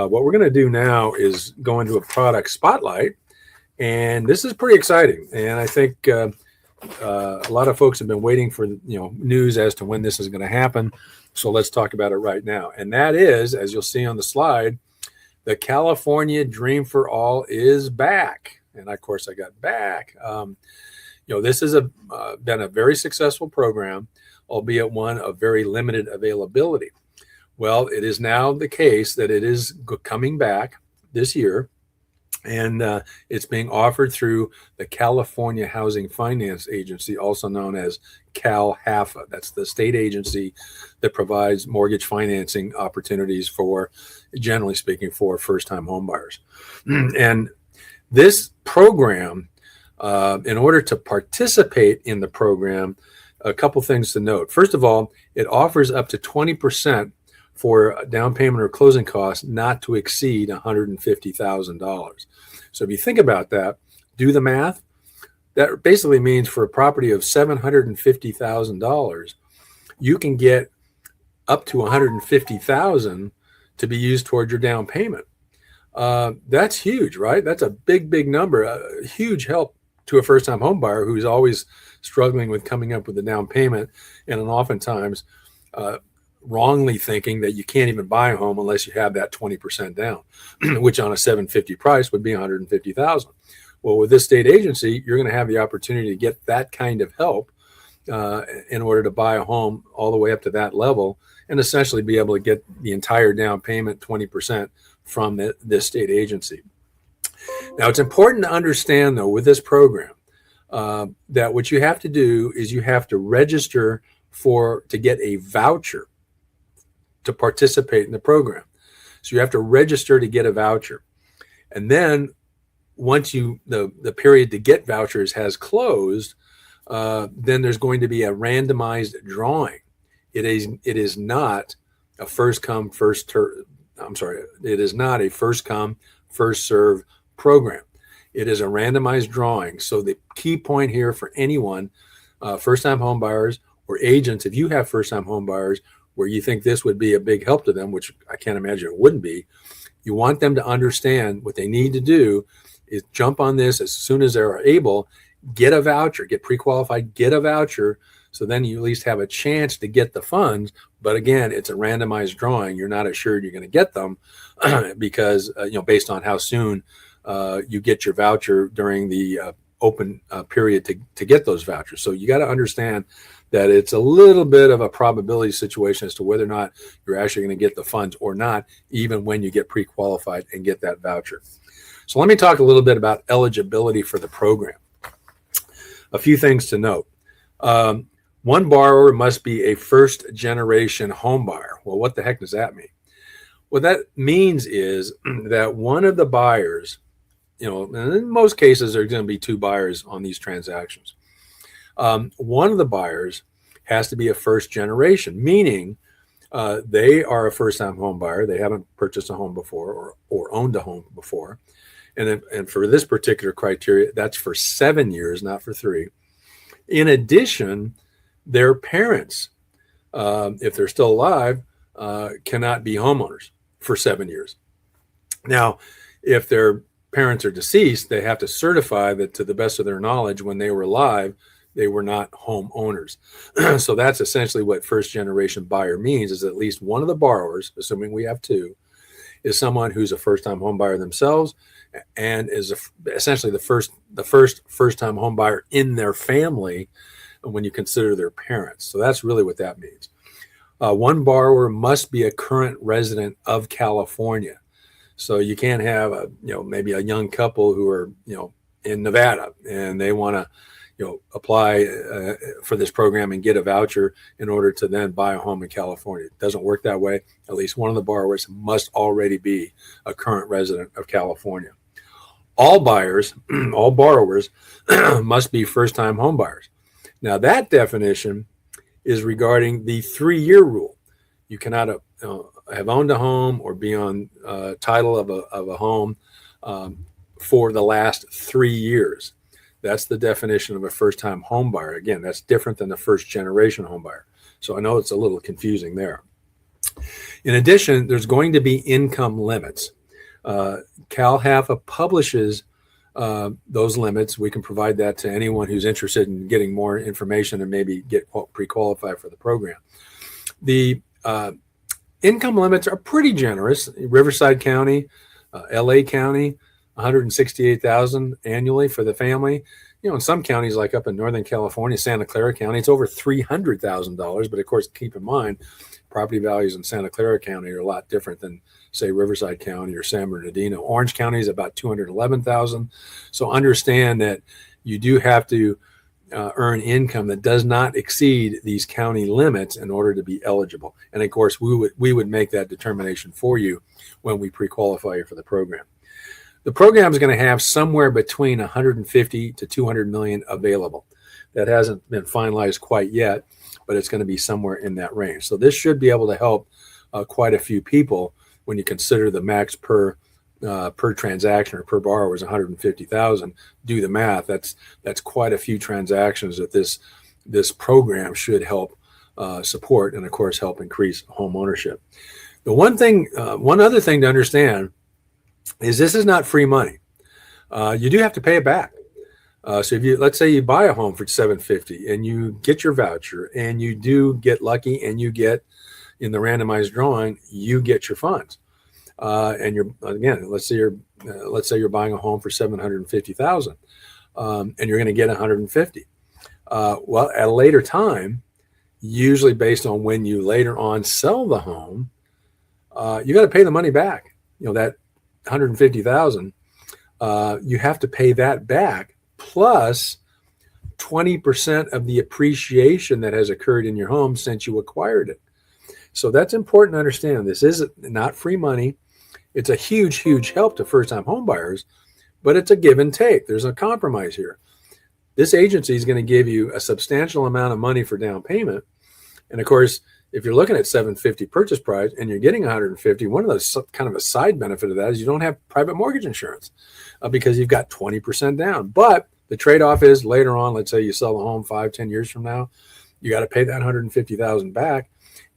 What we're going to do now is go into a product spotlight, and this is pretty exciting. And I think a lot of folks have been waiting for news as to when this is going to happen. So let's talk about it right now. And that is, as you'll see on the slide, the California Dream for All is back. And of course, I got back. This has been a very successful program, albeit one of very limited availability. Well, it is now the case that it is coming back this year, and it's being offered through the California Housing Finance Agency, also known as CalHFA. That's the state agency that provides mortgage financing opportunities for, generally speaking, for first-time homebuyers. And this program, in order to participate in the program, a couple things to note. First of all, it offers up to 20% for down payment or closing costs not to exceed $150,000. So if you think about that, do the math. That basically means for a property of $750,000, you can get up to $150,000 to be used toward your down payment. That's huge, right? That's a big number, a huge help to a first-time home buyer who's always struggling with coming up with a down payment, and oftentimes wrongly thinking that you can't even buy a home unless you have that 20% down, which on a 750 price would be $150,000. Well, with this state agency, you're going to have the opportunity to get that kind of help in order to buy a home all the way up to that level, and essentially be able to get the entire down payment, 20%, from this state agency. Now, it's important to understand, though, with this program, that what you have to do is you have to register to get a voucher to participate in the program. So you have to register to get a voucher. And then once the period to get vouchers has closed, then there's going to be a randomized drawing. It is not a first come, first it is not a first come, first serve program. It is a randomized drawing. So the key point here for anyone, first-time home buyers or agents, if you have first-time home buyers where you think this would be a big help to them, which I can't imagine it wouldn't be, you want them to understand what they need to do is jump on this as soon as they're able, get a voucher, get pre-qualified, get a voucher, so then you at least have a chance to get the funds. But again, it's a randomized drawing. You're not assured you're going to get them because, based on how soon you get your voucher during the open period to get those vouchers. So you got to understand that it's a little bit of a probability situation as to whether or not you're actually going to get the funds or not, even when you get pre-qualified and get that voucher. So let me talk a little bit about eligibility for the program. A few things to note. One borrower must be a first-generation home buyer. Well, what the heck does that mean? What that means is that one of the buyers, and in most cases, there's going to be two buyers on these transactions. One of the buyers has to be a first generation, meaning they are a first-time home buyer. They haven't purchased a home before or owned a home before. And for this particular criteria, that's for 7 years, not for 3. In addition, their parents, if they're still alive, cannot be homeowners for 7 years. Now, if their parents are deceased, they have to certify that to the best of their knowledge, when they were alive, they were not homeowners. So that's essentially what first generation buyer means, is at least one of the borrowers, assuming we have two, is someone who's a first-time home buyer themselves and is essentially the first-time home buyer in their family when you consider their parents. So that's really what that means. One borrower must be a current resident of California. So you can't have maybe a young couple who are, in Nevada and they want to, apply for this program and get a voucher in order to then buy a home in California. It doesn't work that way. At least one of the borrowers must already be a current resident of California. All borrowers must be first-time home buyers. Now that definition is regarding the 3-year rule. You cannot have owned a home or be on title of a home for the last 3 years. That's the definition of a first-time home buyer. Again, that's different than the first-generation home buyer. So I know it's a little confusing there. In addition, there's going to be income limits. CalHFA publishes those limits. We can provide that to anyone who's interested in getting more information and maybe get pre-qualified for the program. The income limits are pretty generous. Riverside County, LA County, $168,000 annually for the family. In some counties, like up in Northern California, Santa Clara County, it's over $300,000. But of course, keep in mind, property values in Santa Clara County are a lot different than, say, Riverside County or San Bernardino. Orange County is about $211,000. So understand that you do have to earn income that does not exceed these county limits in order to be eligible. And of course, we would make that determination for you when we pre-qualify you for the program. The program is going to have somewhere between 150 to 200 million available. That hasn't been finalized quite yet, but it's going to be somewhere in that range. So this should be able to help quite a few people when you consider the max per transaction or per borrower is 150,000. Do the math. That's quite a few transactions that this program should help support, and of course help increase home ownership. The one other thing to understand is this is not free money. You do have to pay it back. So if let's say you buy a home for $750 and you get your voucher and you do get lucky and you get in the randomized drawing, you get your funds. And let's say you're buying a home for $750,000, and you're going to get 150. Well, at a later time, usually based on when you later on sell the home, you got to pay the money back. That 150,000, you have to pay that back plus 20% of the appreciation that has occurred in your home since you acquired it. So that's important to understand. This is not free money. It's a huge, huge help to first-time home buyers, but it's a give and take. There's a compromise here. This agency is going to give you a substantial amount of money for down payment. And of course, if you're looking at $750 purchase price and you're getting $150, one of those kind of a side benefit of that is you don't have private mortgage insurance because you've got 20% down. But the trade-off is later on, let's say you sell the home 5-10 years from now, you got to pay that $150,000 back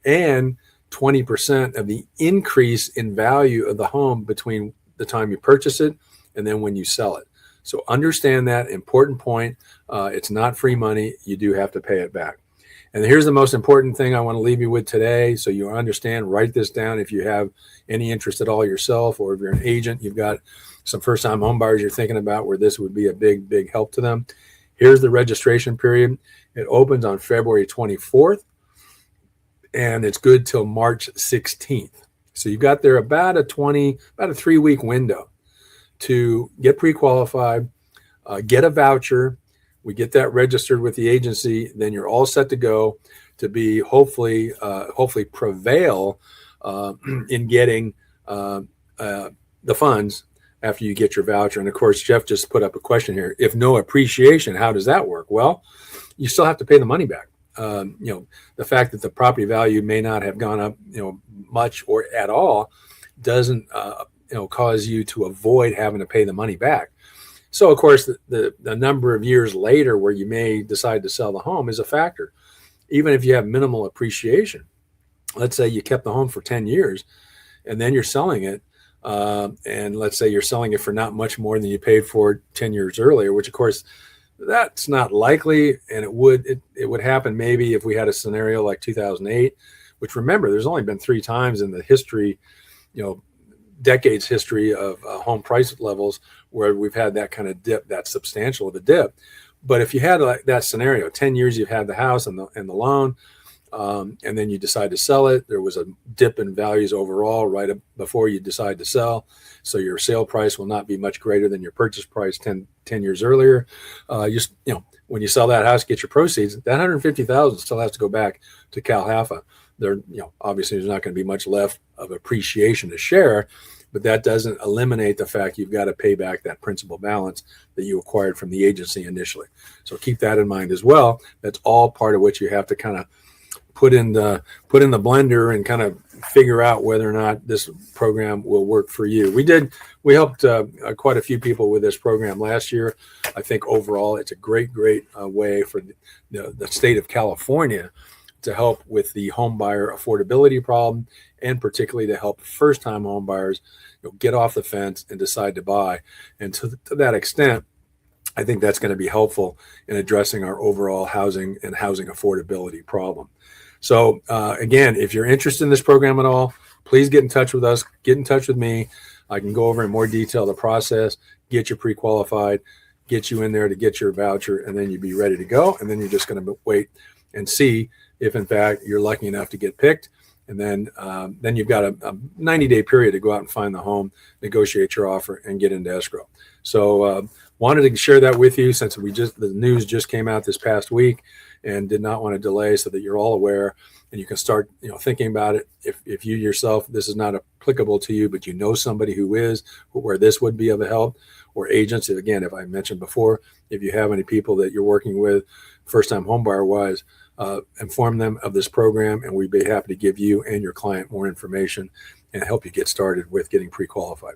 and 20% of the increase in value of the home between the time you purchase it and then when you sell it. So understand that important point. It's not free money. You do have to pay it back. And here's the most important thing I want to leave you with today. So you understand, write this down if you have any interest at all yourself, or if you're an agent, you've got some first-time home buyers you're thinking about where this would be a big, big help to them. Here's the registration period. It opens on February 24th, and it's good till March 16th. So you've got there about a 3-week window to get pre-qualified, get a voucher. We get that registered with the agency, then you're all set to go to be hopefully prevail in getting the funds after you get your voucher. And of course, Jeff just put up a question here. If no appreciation, how does that work? Well, you still have to pay the money back. The fact that the property value may not have gone up, much or at all, doesn't cause you to avoid having to pay the money back. So, of course, the number of years later where you may decide to sell the home is a factor. Even if you have minimal appreciation, let's say you kept the home for 10 years and then you're selling it, and let's say you're selling it for not much more than you paid for 10 years earlier, which, of course, that's not likely, and it would happen maybe if we had a scenario like 2008, which, remember, there's only been 3 times in the history, decades history of home price levels where we've had that kind of dip, that substantial of a dip. But if you had that scenario, 10 years you've had the house and the loan, and then you decide to sell it, there was a dip in values overall right before you decide to sell. So your sale price will not be much greater than your purchase price 10 years earlier. When you sell that house, get your proceeds, that $150,000 still has to go back to CalHFA. Obviously there's not going to be much left of appreciation to share, but that doesn't eliminate the fact you've got to pay back that principal balance that you acquired from the agency initially. So keep that in mind as well. That's all part of what you have to kind of put in the blender and kind of figure out whether or not this program will work for you. We helped quite a few people with this program last year. I think overall it's a great way for the state of California to help with the home buyer affordability problem, and particularly to help first-time home buyers get off the fence and decide to buy. And to that extent, I think that's going to be helpful in addressing our overall housing and housing affordability problem. So again, if you're interested in this program at all, please get in touch with us, get in touch with me. I can go over in more detail the process, get you pre-qualified, get you in there to get your voucher, and then you'd be ready to go. And then you're just going to wait and see if in fact you're lucky enough to get picked. And then you've got a 90-day period to go out and find the home, negotiate your offer, and get into escrow. So wanted to share that with you since the news just came out this past week, and did not want to delay, so that you're all aware and you can start thinking about it. If you yourself, this is not applicable to you, but you know somebody who is, where this would be of a help, or agents. Again, if I mentioned before, if you have any people that you're working with, first-time homebuyer wise, inform them of this program, and we'd be happy to give you and your client more information and help you get started with getting pre-qualified.